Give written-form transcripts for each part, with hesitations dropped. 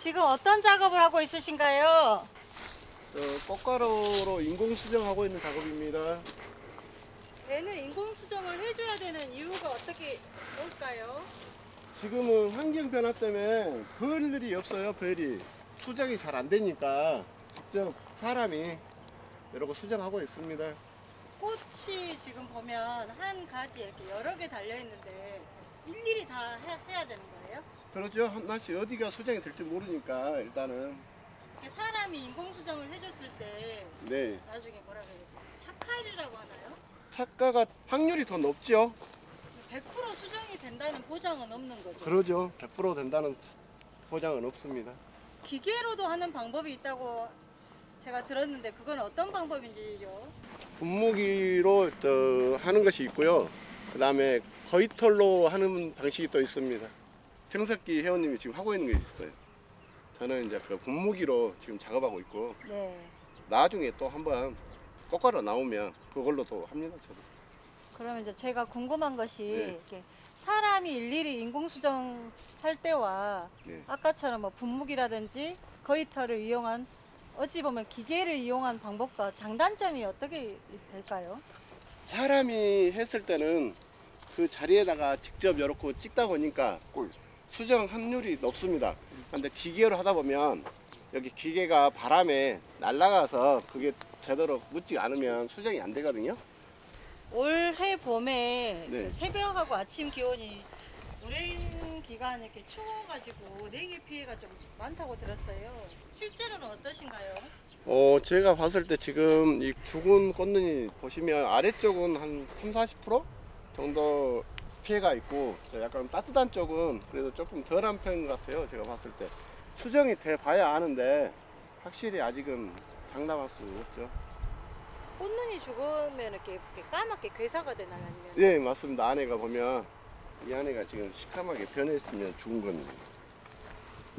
지금 어떤 작업을 하고 있으신가요? 꽃가루로 인공 수정하고 있는 작업입니다. 배는 인공 수정을 해줘야 되는 이유가 어떻게 뭘까요? 지금은 환경 변화 때문에 벌들이 없어요. 벌이 수정이 잘 안 되니까 직접 사람이 이러고 수정하고 있습니다. 꽃이 지금 보면 한 가지에 이렇게 여러 개 달려 있는데 일일이 다 해야 되는 거예요? 그렇죠. 하나씩 어디가 수정이 될지 모르니까 일단은. 사람이 인공 수정을 해줬을 때 네. 나중에 뭐라 그래야 되지? 착화율이라고 하나요? 착가가 확률이 더 높죠. 100% 수정이 된다는 보장은 없는 거죠? 그러죠. 100% 된다는 보장은 없습니다. 기계로도 하는 방법이 있다고 제가 들었는데 그건 어떤 방법인지요? 분무기로 하는 것이 있고요. 그 다음에 거위털로 하는 방식이 또 있습니다. 정석기 회원님이 지금 하고 있는 게 있어요. 저는 이제 그 분무기로 지금 작업하고 있고, 네. 나중에 또 한번 꽃가루 나오면 그걸로 또 합니다. 저도. 그러면 이제 제가 궁금한 것이 네. 이렇게 사람이 일일이 인공 수정 할 때와 네. 아까처럼 뭐 분무기라든지 거위털을 이용한 어찌 보면 기계를 이용한 방법과 장단점이 어떻게 될까요? 사람이 했을 때는 그 자리에다가 직접 이렇게 찍다 보니까 수정 확률이 높습니다. 근데 기계로 하다 보면 여기 기계가 바람에 날아가서 그게 제대로 묻지 않으면 수정이 안 되거든요. 올해 봄에 네. 그 새벽하고 아침 기온이 오랜 기간 이렇게 추워가지고 냉해 피해가 좀 많다고 들었어요. 실제로는 어떠신가요? 제가 봤을 때 지금 이 죽은 꽃눈이 보시면 아래쪽은 한 30-40% 정도 피해가 있고 약간 따뜻한 쪽은 그래도 조금 덜한 편 같아요. 제가 봤을 때 수정이 돼 봐야 아는데 확실히 아직은 장담할 수 없죠. 꽃눈이 죽으면 이렇게 까맣게 괴사가 되나요? 아니면? 네, 맞습니다. 안에가 보면 이 안에가 지금 시커멓게 변했으면 죽은 겁니다.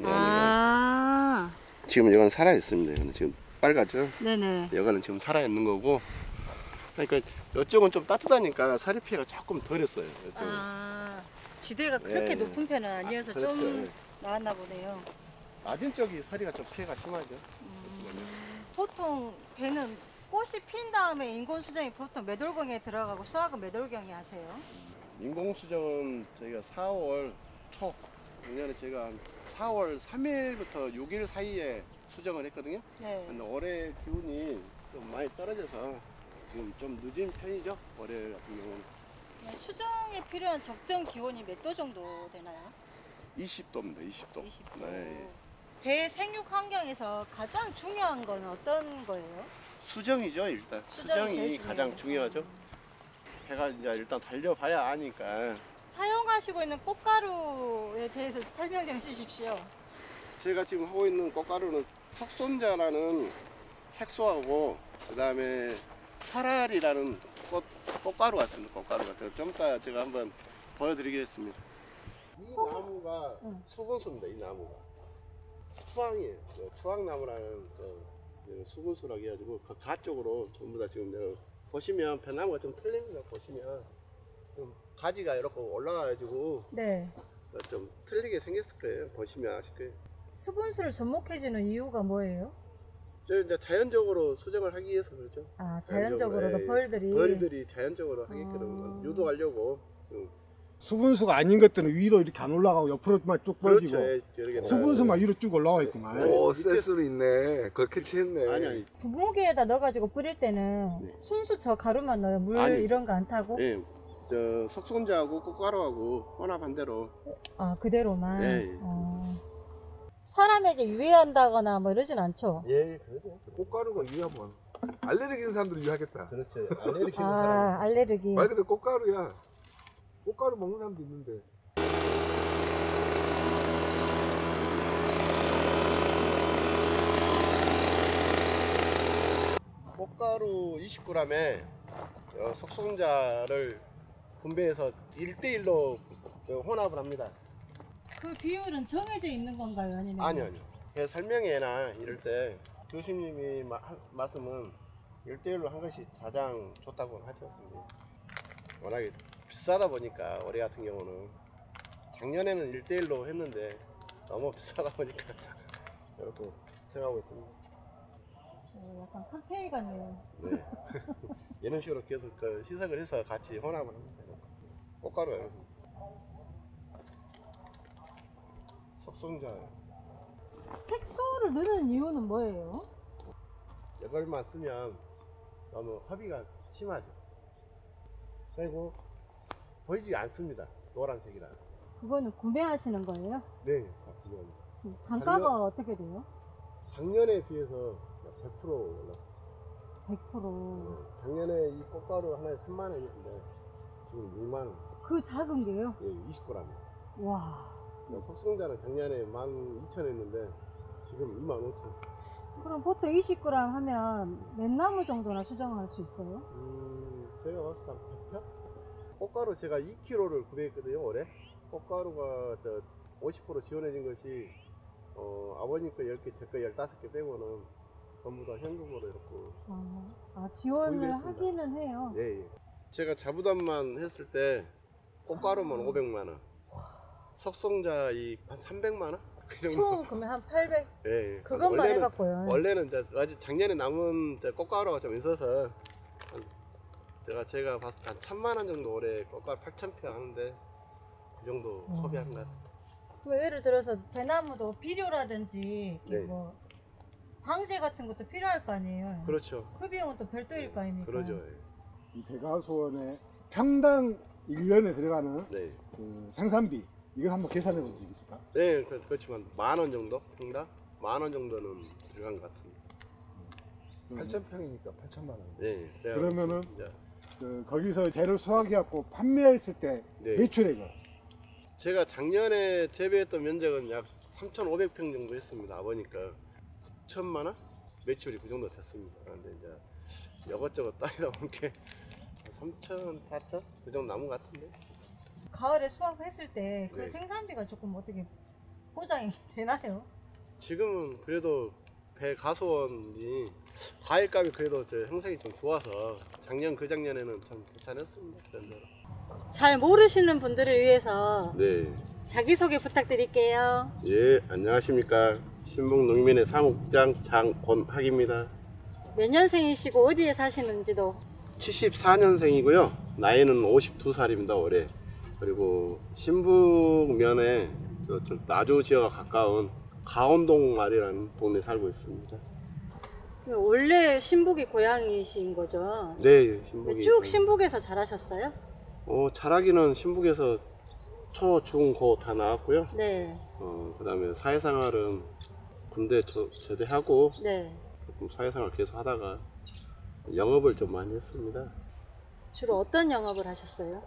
이 안에가 아, 지금 이건 살아 있습니다. 이거는 지금 빨갛죠? 네네. 이거는 지금 살아 있는 거고. 그러니까 이쪽은 좀 따뜻하니까 사리 피해가 조금 덜했어요. 이쪽은. 아, 지대가 그렇게 네. 높은 편은 아니어서 그렇죠. 좀 나았나 보네요. 낮은 쪽이 사리가 좀 피해가 심하죠. 보통 배는 꽃이 핀 다음에 인공 수정이 보통 몇 월경에 들어가고 수확은 몇 월경에 하세요? 인공수정은 저희가 4월 초, 작년에 제가 한 4월 3일부터 6일 사이에 수정을 했거든요. 네. 근데 올해 기온이 좀 많이 떨어져서 지금 좀 늦은 편이죠. 올해 같은 경우는 수정에 필요한 적정 기온이 몇 도 정도 되나요? 20도입니다. 20도. 20도. 네. 배 생육 환경에서 가장 중요한 건 어떤 거예요? 수정이죠. 일단 수정이 제일 수정이 가장 중요해요. 중요하죠. 배가 이제 일단 달려봐야 아니까. 사용하시고 있는 꽃가루에 대해서 설명 좀 해주십시오. 제가 지금 하고 있는 꽃가루는 석손자라는 색소하고 그 다음에 사랄이라는 꽃가루가 있습니다. 꽃가루가 좀 이따 제가 한번 보여드리겠습니다. 이 나무가 수분수입니다. 이 나무가 투항이에요. 투항나무라는 수분수라고 해가지고 그 가쪽으로 전부 다 지금 내가 보시면 벼나무가 좀 틀립니다. 보시면 좀 가지가 이렇게 올라가가지고 네. 좀 틀리게 생겼을 거예요. 보시면 아실 거예요. 수분수를 접목해주는 이유가 뭐예요? 저 이제 자연적으로 수정을 하기 위해서 그렇죠. 아, 자연적으로도 예, 벌들이 자연적으로 하게끔 유도하려고 좀. 수분수가 아닌 것들은 위로 이렇게 안 올라가고 옆으로만 쭉 그렇죠. 벌어지고 예, 저렇게 수분수만 위로 쭉 올라와 있구만. 오, 센스는 있네. 그걸 캐치했네. 아니 분무기에다 넣어가지고 뿌릴 때는 네. 순수 저 가루만 넣어요? 물 아니. 이런 거 안 타고? 예, 저 석손자하고 꽃가루하고 혼합반대로. 아, 그대로만? 예, 예. 사람에게 유해한다거나 뭐 이러진 않죠? 예, 그래도 꽃가루가 유해하면 알레르기 있는 사람들은 유해하겠다. 그렇죠. 알레르기 있는 아, 사람. 알레르기. 말 그대로 꽃가루야. 꽃가루 먹는 사람도 있는데. 꽃가루 20g에 석손자를 분배해서 1대1로 혼합을 합니다. 그 비율은 정해져 있는 건가요? 아니면? 아니요. 설명회나 이럴 때 교수님이 말씀은 1대1로 한 것이 가장 좋다고 하죠. 근데 워낙에 비싸다 보니까 올해 같은 경우는 작년에는 1대1로 했는데 너무 비싸다 보니까 이렇게 생각하고 있습니다. 약간 칵테일 같네요. 네. 이런 식으로 계속 그 희석을 해서 같이 혼합을 합니다. 꽃가루예요. 석송자예요. 색소를 넣는 이유는 뭐예요? 이걸만 쓰면 너무 허비가 심하죠. 그리고 보이지 않습니다. 노란색이라. 그거는 구매하시는 거예요? 네, 다 구매합니다. 지금 단가가 어떻게 돼요? 작년에 비해서 100% 올랐어요. 100%. 작년에 이 꽃가루 하나에 3만 원이었는데 지금 6만 원. 그 작은 게요? 예, 20g. 와. 석송자는 작년에 12,000원 했는데 지금 25,000원. 그럼 보통 20g 하면 몇 나무 정도나 수정할 수 있어요? 제가 봤을 때 한 100평? 꽃가루 제가 2kg를 구매했거든요, 올해. 꽃가루가 50% 지원해진 것이 아버님 거 10개, 제 거 15개 빼고는 전부 다 현금으로 이렇게. 지원을 구입했습니다. 하기는 해요. 예, 예. 제가 자부담만 했을 때 꽃가루만 500만 원, 석송자 한 300만 원? 그 정도. 총 그러면 한 800? 예, 예. 그것만 해갖고요. 원래는 아직 작년에 남은 꽃가루가 좀 있어서 제가 봤을 때 한 1000만 원 정도 올해 꽃가루 8,000평 하는데 그 정도 소비한 것 같아요. 그럼 예를 들어서 대나무도 비료라든지 네. 뭐 방제 같은 것도 필요할 거 아니에요. 그렇죠. 그 비용은 또 별도일 거 아닙니까? 그러죠. 예. 이 대가수원에 평당 1년에 들어가는 네. 그 생산비 이걸 한번 계산해 본 적 있을까? 네, 그렇지만 10,000원 정도 평당 10,000원 정도는 들어간 것 같습니다. 8,000평이니까 8천만 원. 네. 그러면은 이제 거기서 재료 수확해갖고 판매했을 때 네. 매출액은 제가 작년에 재배했던 면적은 약 3,500평 정도 했습니다. 아버니까 9천만 원 매출이 그 정도 됐습니다. 그런데 이제 이것저것 따지다 보니까 3천, 4천 그 정도 남은 것 같은데. 가을에 수확했을 때 그 네. 생산비가 조금 어떻게 보장이 되나요? 지금은 그래도 배 가수원이 과일값이 그래도 형성이 좀 좋아서 그 작년에는 참 괜찮았습니다. 그런대로. 잘 모르시는 분들을 위해서 네. 자기소개 부탁드릴게요. 예, 안녕하십니까. 신북농민의 사무국장 장권학입니다. 몇 년생이시고 어디에 사시는지도. 74년생이고요. 나이는 52살입니다. 올해. 그리고 신북면에 좀 나주 지역과 가까운 가온동 말이라는 동네에 살고 있습니다. 원래 신북이 고향이신 거죠? 네, 신북이. 쭉 신북에서 자라셨어요? 자라기는 신북에서 초, 중, 고 다 나왔고요. 네. 그 다음에 사회생활은 군대 제대하고 네. 조금 사회생활 계속 하다가 영업을 좀 많이 했습니다. 주로 어떤 영업을 하셨어요?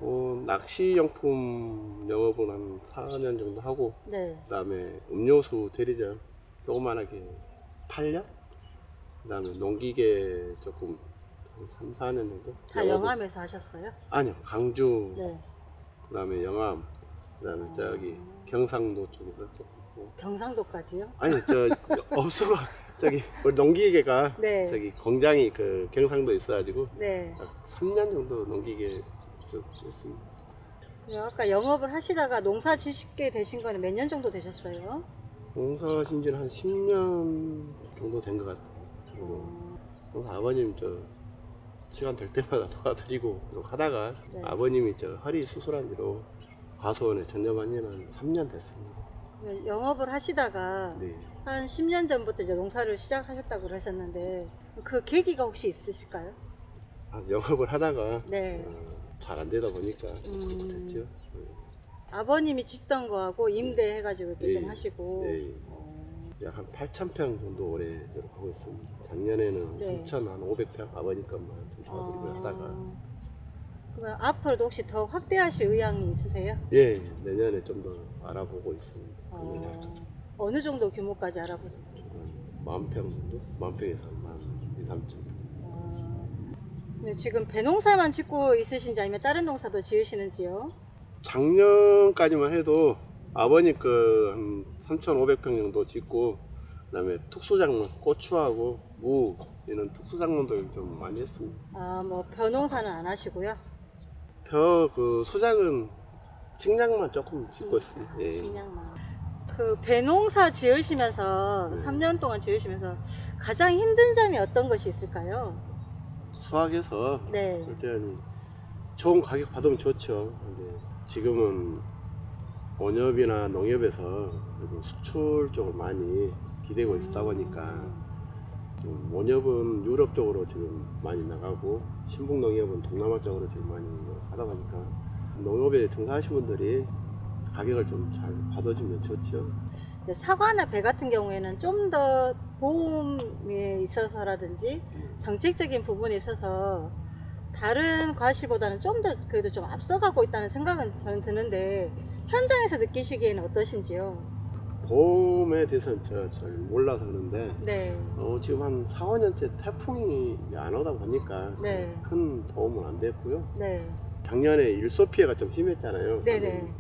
낚시용품 영업은 한 4년 정도 하고 네. 그 다음에 음료수 대리점 조그만하게 8년? 그 다음에 농기계 조금 한 3, 4년 정도? 다 영암에서 하셨어요? 아니요, 강주, 네. 그 다음에 영암, 그 다음에 저기 경상도 쪽에서 조금. 경상도까지요? 아니, 업소가, 우리 농기계가, 네. 공장이 경상도에 있어가지고, 네. 약 3년 정도 농기계 좀 했습니다. 그럼 아까 영업을 하시다가 농사 지시게 되신 거는 몇 년 정도 되셨어요? 농사하신 지는 한 10년 정도 된 것 같아요. 그리고 항상 아버님 시간 될 때마다 도와드리고 그러고 하다가 네. 아버님이 허리 수술한 뒤로 과수원에 전념한 지는 한 3년 됐습니다. 그러면 영업을 하시다가 네. 한 10년 전부터 이제 농사를 시작하셨다고 그러셨는데 그 계기가 혹시 있으실까요? 영업을 하다가 네. 잘 안 되다 보니까 못했죠. 아버님이 짓던 거하고 임대해가지고 이렇게 네. 좀 하시고. 네. 약 한 8,000평 정도 올해 하고 있습니다. 작년에는 네. 3,500평 아버님 것만 좀 도와드리고 하다가 그러면 앞으로도 혹시 더 확대하실 의향이 있으세요? 예, 내년에 좀 더 알아보고 있습니다. 어느 정도 규모까지 알아보세요? 10,000평 정도? 10,000평에서 한 2, 3,000평. 근데 지금 배농사만 짓고 있으신지 아니면 다른 농사도 지으시는지요? 작년까지만 해도 아버님 한 3,500평 정도 짓고 그다음에 특수작물, 고추하고 무 이런 특수작물들 좀 많이 했습니다. 뭐 벼농사는 안 하시고요? 수작은 식량만 조금 짓고 있습니다. 예. 식량만. 그 배농사 지으시면서 네. 3년 동안 지으시면서 가장 힘든 점이 어떤 것이 있을까요? 수확해서 네. 어쨌든 좋은 가격 받으면 좋죠. 근데 지금은 원협이나 농협에서 그래도 수출 쪽을 많이 기대고 있다 보니까 좀 원협은 유럽 쪽으로 지금 많이 나가고 신북농협은 동남아 쪽으로 지금 많이 하다 보니까 농협에 종사하신 분들이 가격을 좀 잘 받아주면 좋죠. 근데 사과나 배 같은 경우에는 좀 더 보험에 있어서라든지 정책적인 부분에 있어서 다른 과실보다는 좀 더 그래도 좀 앞서가고 있다는 생각은 저는 드는데 현장에서 느끼시기에는 어떠신지요? 보험에 대해서는 제가 잘 몰라서 그런데 네. 지금 한 4, 5년째 태풍이 안 오다 보니까 네. 큰 도움은 안 됐고요. 네. 작년에 일소 피해가 좀 심했잖아요. 네네.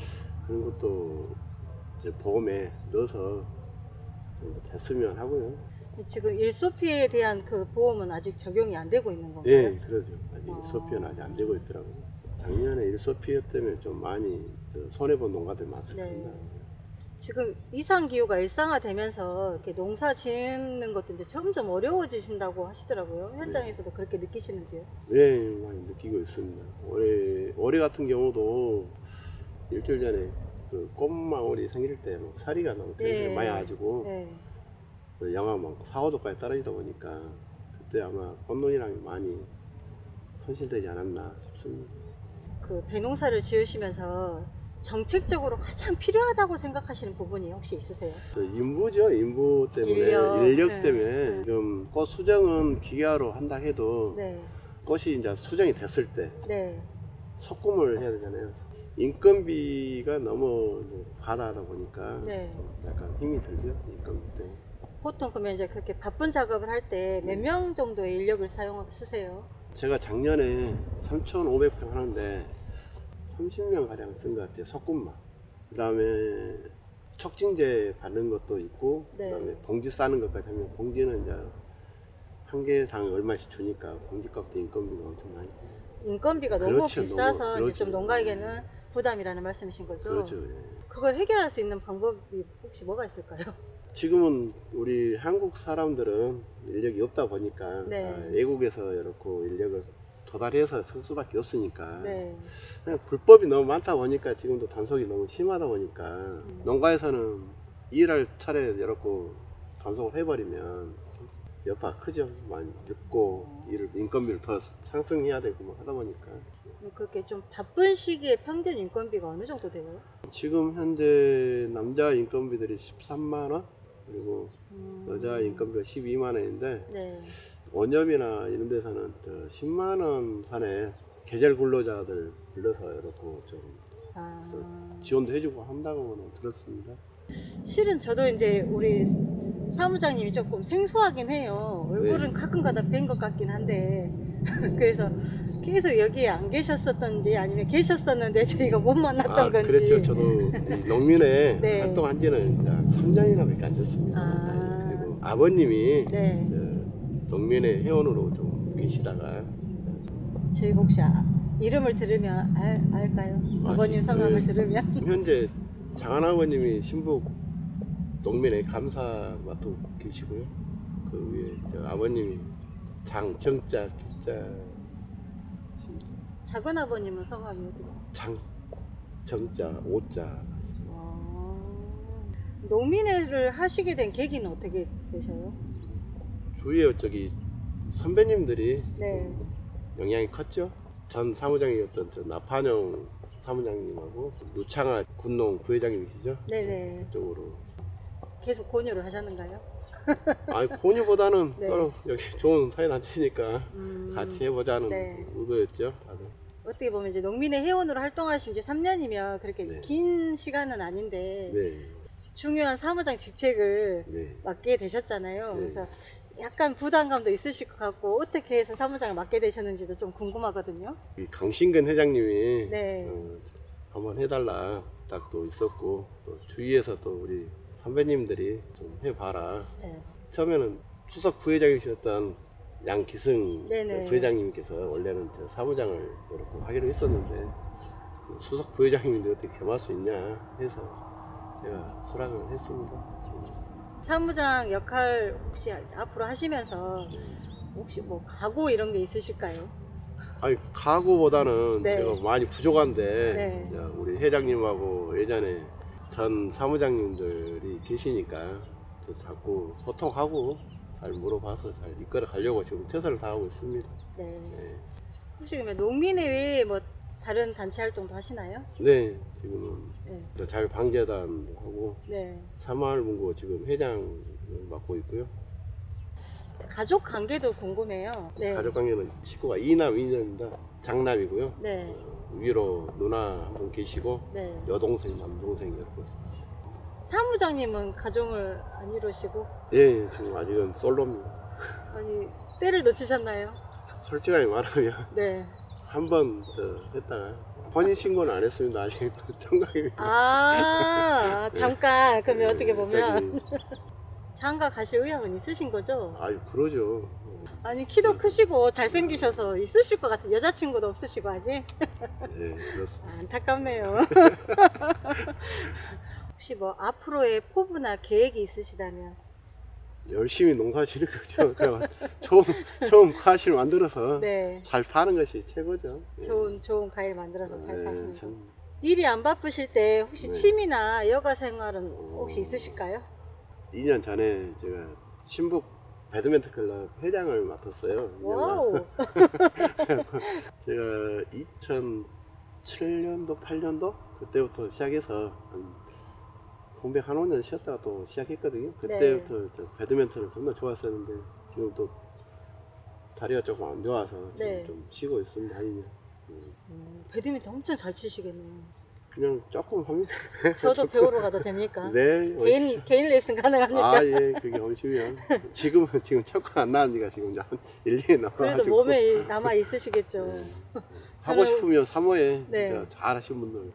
그런 것도 이제 보험에 넣어서 좀 됐으면 하고요. 지금 일소 피해에 대한 그 보험은 아직 적용이 안 되고 있는 건가요? 예, 그러죠. 아직 아. 일소 피해는 아직 안 되고 있더라고요. 작년에 일소 피해 때문에 좀 많이 손해본 농가들 많을 네. 겁니다. 지금 이상 기후가 일상화되면서 이렇게 농사 짓는 것도 이제 점점 어려워지신다고 하시더라고요. 현장에서도 그렇게 느끼시는지요? 예, 많이 느끼고 있습니다. 올해 같은 경우도 일주일 전에 그 꽃망울이 생길 때 막 사리가 너무 되게 네. 많이 와가지고 네. 영하 막 4, 5도까지 떨어지다 보니까 그때 아마 꽃놀이랑이 많이 손실되지 않았나 싶습니다. 그 배농사를 지으시면서 정책적으로 가장 필요하다고 생각하시는 부분이 혹시 있으세요? 인부죠. 인부 때문에 인력 네. 때문에 지금 꽃 수정은 기계화로 한다 해도 네. 꽃이 이제 수정이 됐을 때 네. 소금을 해야 되잖아요. 인건비가 너무 과다하다 보니까 네. 약간 힘이 들죠. 인건비 때문에. 보통 그러면 이제 그렇게 바쁜 작업을 할 때 몇 명 정도의 인력을 쓰세요? 제가 작년에 3,500평 하는데 30명 가량 쓴 것 같아요. 소금만. 그다음에 촉진제 받는 것도 있고, 네. 그다음에 봉지 싸는 것까지 하면 봉지는 이제 한 개당 얼마씩 주니까 봉지값도 인건비가 엄청 많이. 인건비가 너무 그렇죠. 비싸서 너무, 이제 그렇죠. 좀 농가에게는 부담이라는 말씀이신 거죠? 그렇죠. 예. 그걸 해결할 수 있는 방법이 혹시 뭐가 있을까요? 지금은 우리 한국 사람들은 인력이 없다 보니까 네. 외국에서 이렇게 인력을 도달해서 쓸 수밖에 없으니까 네. 그냥 불법이 너무 많다 보니까 지금도 단속이 너무 심하다 보니까 농가에서는 일할 차례 이렇게 단속을 해버리면 여파가 크죠. 많이 늦고 인건비를 더 상승해야 되고 뭐 하다 보니까 그렇게 좀 바쁜 시기에 평균 인건비가 어느 정도 돼요? 지금 현재 남자 인건비들이 13만 원 그리고 여자 인건비가 12만 원인데 네. 원협이나 이런 데서는 10만 원 선에 계절 근로자들 불러서 이렇게 좀 아, 지원도 해주고 한다고는 들었습니다. 실은 저도 이제 우리 사무장님이 조금 생소하긴 해요. 얼굴은 네. 가끔가다 뵌 것 같긴 한데 그래서 계속 여기에 안 계셨었던지 아니면 계셨었는데 저희가 못 만났던 건지. 그랬죠. 저도 이 농민에 네. 활동한 지는 이제 한 3년이나 밖에 안 됐습니다. 아. 그리고 아버님이 네. 농민의 회원으로 좀 계시다가 저희가 혹시 이름을 들으면 알까요? 아버님 성함을 네. 들으면? 현재 장한 아버님이 신북 농민의 감사 맡고 계시고요. 그 위에 저 아버님이 정자 기자 작은 아버님은 성함이 어디가? 정자 오자 농민회를 하시게 된 계기는 어떻게 되셔요? 주위에 저기 선배님들이 네. 영향이 컸죠. 전 사무장이었던 저 나판영 사무장님하고 노창아 군농 부회장님이시죠. 네네. 그쪽으로 계속 권유를 하셨는가요? 아니 권유보다는 네. 서로 여기 좋은 사이단체니까 같이 해보자는 네. 의도였죠. 다들. 어떻게 보면 이제 농민의 회원으로 활동하신 지 3년이면 그렇게 네. 긴 시간은 아닌데 네, 중요한 사무장 직책을 네. 맡게 되셨잖아요. 네. 그래서 약간 부담감도 있으실 것 같고 어떻게 해서 사무장을 맡게 되셨는지도 좀 궁금하거든요. 이 강신근 회장님이 네. 한번 해달라 부탁도 있었고 또 주위에서 또 우리 선배님들이 좀 해봐라. 네. 처음에는 수석 부회장이셨던 양기승 네네. 부회장님께서 원래는 저 사무장을 이렇게 하기로 했었는데 수석 부회장님인데 어떻게 겸할 수 있냐 해서 제가 수락을 했습니다. 사무장 역할 혹시 앞으로 하시면서 혹시 뭐 각오 이런 게 있으실까요? 아니 가구보다는 네. 제가 많이 부족한데 네. 이제 우리 회장님하고 예전에 전 사무장님들이 계시니까 저 자꾸 소통하고 잘 물어봐서 잘 이끌어 가려고 지금 최선을 다하고 있습니다. 네. 네, 혹시 그러면 농민회 외에 뭐 다른 단체 활동도 하시나요? 네 지금은 네. 잘 방재단도 하고 네. 사마을문고 지금 회장을 맡고 있고요. 가족 관계도 궁금해요. 네. 가족 관계는 식구가 2남 2女입니다. 장남이고요. 네. 위로 누나 한 분 계시고 네. 여동생 남동생 이렇게 있습니다. 사무장님은 가정을 안 이루시고 예, 지금 아직은 솔로입니다. 아니 때를 놓치셨나요? 솔직하게 말하면 네. 한 번 했다가 혼인 신고는 안 했습니다. 아직 청각입니다. 아 잠깐 그러면 어떻게 보면 갑자기, 장가 가실 의향은 있으신 거죠? 아유 그러죠. 아니 키도 크시고 잘생기셔서 있으실 것 같아요. 여자친구도 없으시고 아직? 예, 그렇습니다. 안타깝네요. 혹시 뭐 앞으로의 포부나 계획이 있으시다면? 열심히 농사 지는 거죠. 그냥 좋은 과실 만들어서 네. 잘 파는 것이 최고죠. 예. 좋은 과일 만들어서 잘 예, 파시는 거. 참. 일이 안 바쁘실 때 혹시 네. 취미나 여가 생활은 혹시 있으실까요? 2년 전에 제가 신북 배드민턴 클럽 회장을 맡았어요. 와우. 제가 2007년도 8년도 그때부터 시작해서 공백 한 5년 쉬었다가 또 시작했거든요. 그때부터 저 배드민턴을 겁나 좋아했었는데 지금 또 다리가 조금 안 좋아서 지금 네. 좀 쉬고 있습니다. 아니면 배드민턴 엄청 잘 치시겠네요. 그냥 조금 합니다. 저도 배우러 가도 됩니까? 네. 개인 레슨 가능합니까? 아, 예, 그게 오시면 지금 조금 안 나은 지가 지금 이제 한 1, 2년 그래도 남아가지고 몸에 남아 있으시겠죠. 하고 저는- 싶으면 3호에 네. 잘 하신 분들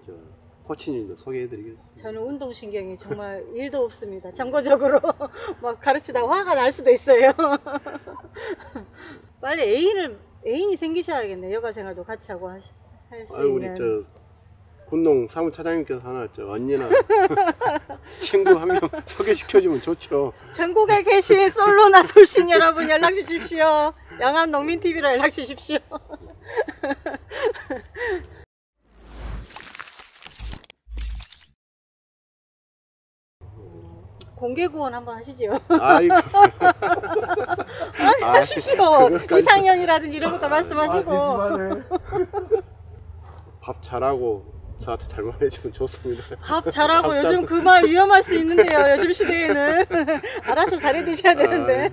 코치님도 소개해드리겠습니다. 저는 운동신경이 정말 1도 없습니다. 정거적으로 막 가르치다가 화가 날 수도 있어요. 빨리 애인이 생기셔야겠네요. 여가 생활도 같이 하고 할 수 우리 있는. 군농 사무차장님께서 하나 언니나 친구 한 명 소개시켜주면 좋죠. 전국에 계신 솔로나 돌싱 여러분 연락 주십시오. 양안 농민TV로 연락 주십시오. 공개 구원 한번 하시죠. 아이고. 아니, 하십시오. 그것까지- 이상형이라든지 이런 것도 말씀하시고. 그만해. 밥 잘하고 저한테 잘 말해주면 좋습니다. 밥 잘하고 요즘 그 말 위험할 수 있는데요. 요즘 시대에는 알아서 잘해 드셔야 되는데.